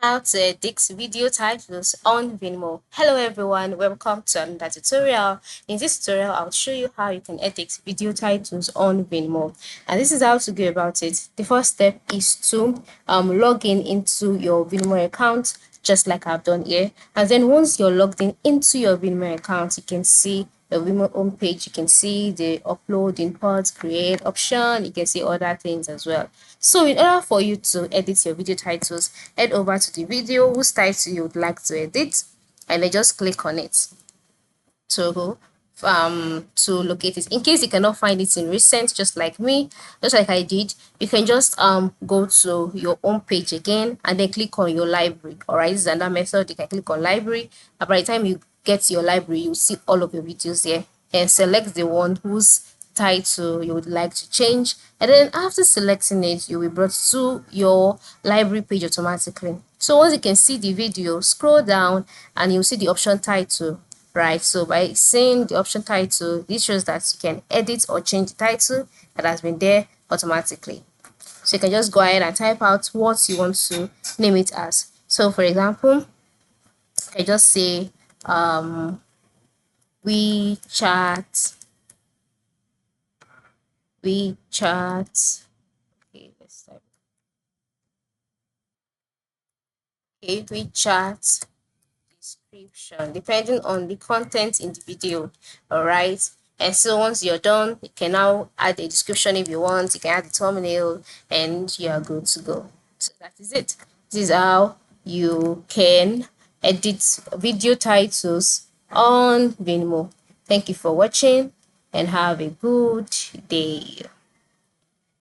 How to edit video titles on Vimeo. Hello everyone, welcome to another tutorial. In this tutorial, I'll show you how you can edit video titles on Vimeo. And this is how to go about it. The first step is to log in into your Vimeo account, just like I've done here. And then once you're logged in into your Vimeo account, you can see the Vimeo homepage. You can see the upload, import, create option. You can see other things as well. So in order for you to edit your video titles, head over to the video whose title you would like to edit, and then just click on it to locate it. In case you cannot find it in recent, just like me, just like I did, you can just go to your home page again and then click on your library. All right, this is another method. You can click on library, and by the time you get to your library, you see all of your videos here, and select the one whose title you would like to change, and then after selecting it, you will be brought to your library page automatically. So once you can see the video, scroll down and you'll see the option title, right? So by seeing the option title, this shows that you can edit or change the title that has been there automatically. So you can just go ahead and type out what you want to name it as. So for example, I just say we chat okay, let's type we chat description, depending on the content in the video. All right, and so once you're done, you can now add a description if you want. You can add the thumbnail and you are good to go. So that is it. This is how you can edit video titles on Vimeo. Thank you for watching and have a good day.